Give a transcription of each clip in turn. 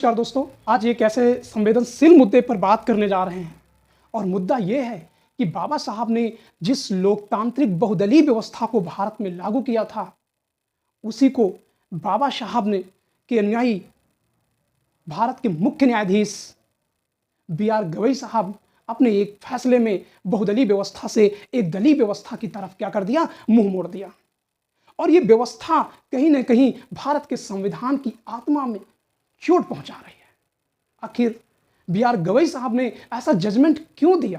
नमस्कार दोस्तों, आज एक ऐसे संवेदनशील मुद्दे पर बात करने जा रहे हैं और मुद्दा यह है कि बाबा साहब ने जिस लोकतांत्रिक बहुदलीय व्यवस्था को भारत में लागू किया था, उसी को बाबा साहब ने के अनुयायी भारत के मुख्य न्यायाधीश बी.आर. गवई साहब अपने एक फैसले में बहुदलीय व्यवस्था से एक दलीय व्यवस्था की तरफ क्या कर दिया, मुंह मोड़ दिया। और ये व्यवस्था कहीं ना कहीं भारत के संविधान की आत्मा में चोट पहुंचा रही है। आखिर बी.आर. गवई साहब ने ऐसा जजमेंट क्यों दिया?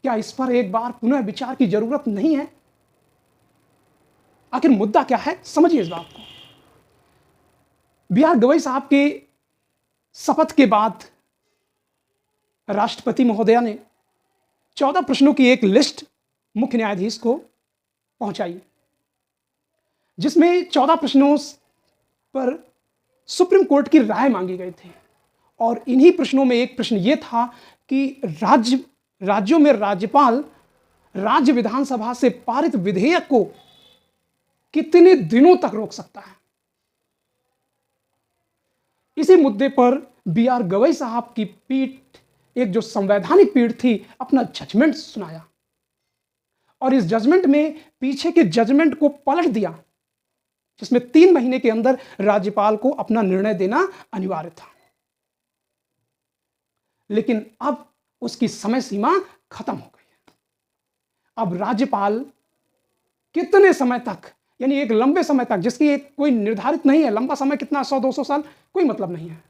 क्या इस पर एक बार पुनः विचार की जरूरत नहीं है? आखिर मुद्दा क्या है, समझिए इस बात को। बी.आर. गवई साहब के शपथ के बाद राष्ट्रपति महोदया ने 14 प्रश्नों की एक लिस्ट मुख्य न्यायाधीश को पहुंचाई, जिसमें 14 प्रश्नों पर सुप्रीम कोर्ट की राय मांगी गई थी। और इन्हीं प्रश्नों में एक प्रश्न यह था कि राज्यों में राज्यपाल राज्य विधानसभा से पारित विधेयक को कितने दिनों तक रोक सकता है। इसी मुद्दे पर बी.आर. गवई साहब की पीठ, एक जो संवैधानिक पीठ थी, अपना जजमेंट सुनाया और इस जजमेंट में पीछे के जजमेंट को पलट दिया, जिसमें 3 महीने के अंदर राज्यपाल को अपना निर्णय देना अनिवार्य था। लेकिन अब उसकी समय सीमा खत्म हो गई है। अब राज्यपाल कितने समय तक, यानी एक लंबे समय तक, जिसकी एक कोई निर्धारित नहीं है, लंबा समय कितना, 100-200 साल, कोई मतलब नहीं है।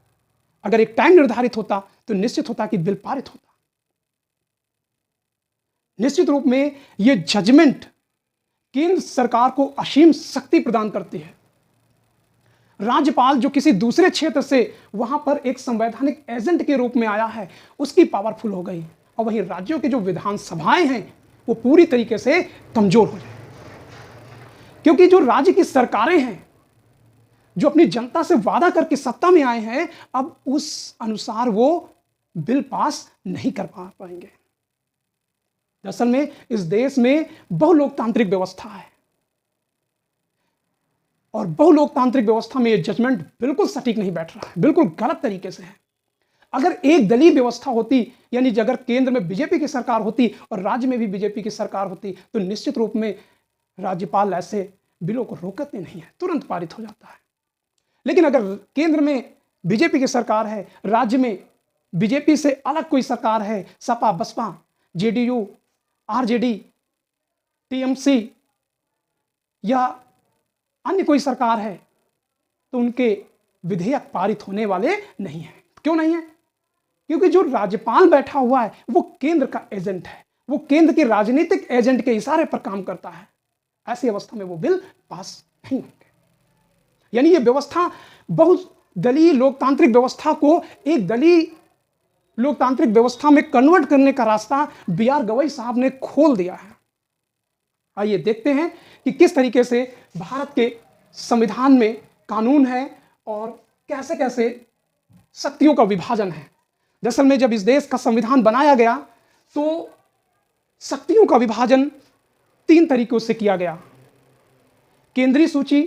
अगर एक टाइम निर्धारित होता तो निश्चित होता कि बिल पारित होता। निश्चित रूप में यह जजमेंट केंद्र सरकार को असीम शक्ति प्रदान करती है। राज्यपाल जो किसी दूसरे क्षेत्र से वहां पर एक संवैधानिक एजेंट के रूप में आया है, उसकी पावरफुल हो गई, और वहीं राज्यों के जो विधानसभाएं हैं वो पूरी तरीके से कमजोर हो जाए। क्योंकि जो राज्य की सरकारें हैं, जो अपनी जनता से वादा करके सत्ता में आए हैं, अब उस अनुसार वो बिल पास नहीं कर पाएंगे। दरअसल में इस देश में बहुलोकतांत्रिक व्यवस्था है और बहुलोकतांत्रिक व्यवस्था में यह जजमेंट बिल्कुल सटीक नहीं बैठ रहा है, बिल्कुल गलत तरीके से है। अगर एक दलीय व्यवस्था होती, यानी अगर केंद्र में बीजेपी की सरकार होती और राज्य में भी बीजेपी की सरकार होती, तो निश्चित रूप में राज्यपाल ऐसे बिलों को रोकते नहीं है, तुरंत पारित हो जाता है। लेकिन अगर केंद्र में बीजेपी की सरकार है, राज्य में बीजेपी से अलग कोई सरकार है, Sapa, Basapa, JDU, RJD, TMC या अन्य कोई सरकार है, तो उनके विधेयक पारित होने वाले नहीं हैं। क्यों नहीं है? क्योंकि जो राज्यपाल बैठा हुआ है वो केंद्र का एजेंट है, वो केंद्र के राजनीतिक एजेंट के इशारे पर काम करता है। ऐसी अवस्था में वो बिल पास नहीं होंगे। यानी ये व्यवस्था, बहुदलीय लोकतांत्रिक व्यवस्था को एक दलीय लोकतांत्रिक व्यवस्था में कन्वर्ट करने का रास्ता बी.आर. गवई साहब ने खोल दिया है। आइए देखते हैं कि किस तरीके से भारत के संविधान में कानून है और कैसे कैसे शक्तियों का विभाजन है। दरअसल में जब इस देश का संविधान बनाया गया तो शक्तियों का विभाजन 3 तरीकों से किया गया: केंद्रीय सूची,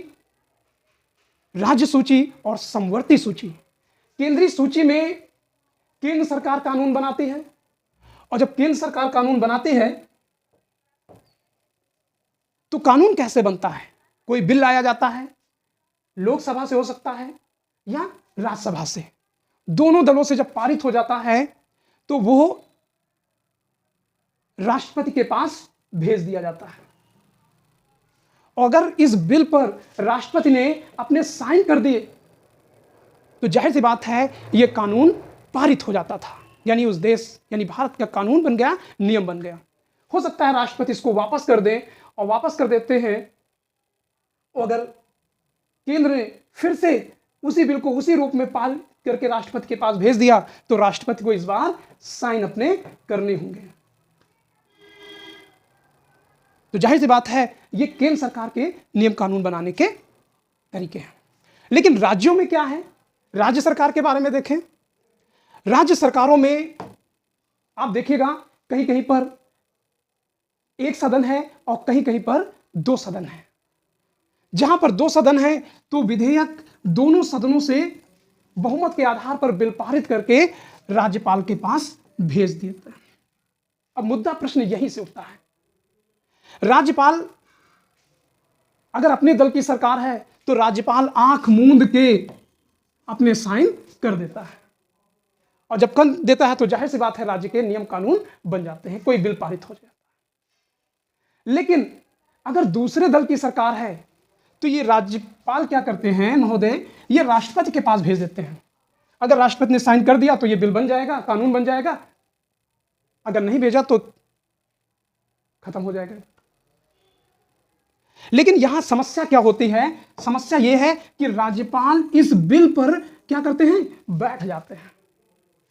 राज्य सूची और समवर्ती सूची। केंद्रीय सूची में केंद्र सरकार कानून बनाती है, और जब केंद्र सरकार कानून बनाती है तो कानून कैसे बनता है? कोई बिल लाया जाता है, लोकसभा से हो सकता है या राज्यसभा से। दोनों दलों से जब पारित हो जाता है तो वो राष्ट्रपति के पास भेज दिया जाता है। अगर इस बिल पर राष्ट्रपति ने अपने साइन कर दिए तो जाहिर सी बात है यह कानून पारित हो जाता था, यानी उस देश, यानी भारत का कानून बन गया, नियम बन गया। हो सकता है राष्ट्रपति इसको वापस कर दे, और वापस कर देते हैं, अगर केंद्र ने फिर से उसी बिल को उसी रूप में पाल करके राष्ट्रपति के पास भेज दिया तो राष्ट्रपति को इस बार साइन अपने करने होंगे। तो जाहिर सी बात है ये केंद्र सरकार के नियम कानून बनाने के तरीके हैं। लेकिन राज्यों में क्या है? राज्य सरकार के बारे में देखें। राज्य सरकारों में आप देखिएगा कहीं कहीं पर एक सदन है और कहीं कहीं पर 2 सदन है। जहां पर 2 सदन है तो विधेयक दोनों सदनों से बहुमत के आधार पर बिल पारित करके राज्यपाल के पास भेज देते हैं। अब मुद्दा प्रश्न यहीं से उठता है, राज्यपाल अगर अपने दल की सरकार है तो राज्यपाल आंख मूंद के अपने साइन कर देता है, और जब कर देता है तो जाहिर सी बात है राज्य के नियम कानून बन जाते हैं, कोई बिल पारित हो जाता है। लेकिन अगर दूसरे दल की सरकार है तो ये राज्यपाल क्या करते हैं महोदय, ये राष्ट्रपति के पास भेज देते हैं। अगर राष्ट्रपति ने साइन कर दिया तो ये बिल बन जाएगा, कानून बन जाएगा, अगर नहीं भेजा तो खत्म हो जाएगा। लेकिन यहां समस्या क्या होती है, समस्या यह है कि राज्यपाल इस बिल पर क्या करते हैं, बैठ जाते हैं,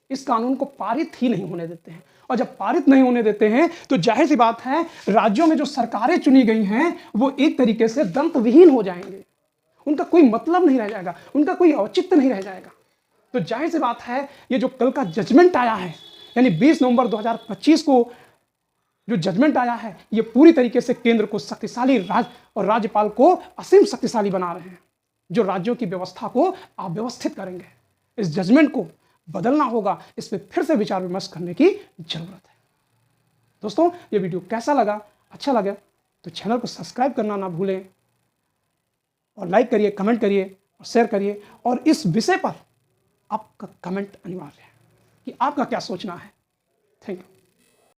इस कानून को पारित ही नहीं होने देते हैं। और जब पारित नहीं होने देते हैं तो जाहिर सी बात है राज्यों में जो सरकारें चुनी गई हैं वो एक तरीके से दंतविहीन हो जाएंगे, उनका कोई मतलब नहीं रह जाएगा, उनका कोई औचित्य नहीं रह जाएगा। तो जाहिर सी बात है ये जो कल का जजमेंट आया है, यानी 20 नवंबर 2025 को जो जजमेंट आया है, ये पूरी तरीके से केंद्र को शक्तिशाली और राज्यपाल को असीम शक्तिशाली बना रहे हैं, जो राज्यों की व्यवस्था को अव्यवस्थित करेंगे। इस जजमेंट को बदलना होगा, इस पर फिर से विचार विमर्श करने की जरूरत है। दोस्तों ये वीडियो कैसा लगा, अच्छा लगा तो चैनल को सब्सक्राइब करना ना भूलें, और लाइक करिए, कमेंट करिए और शेयर करिए, और इस विषय पर आपका कमेंट अनिवार्य है कि आपका क्या सोचना है। Thank you.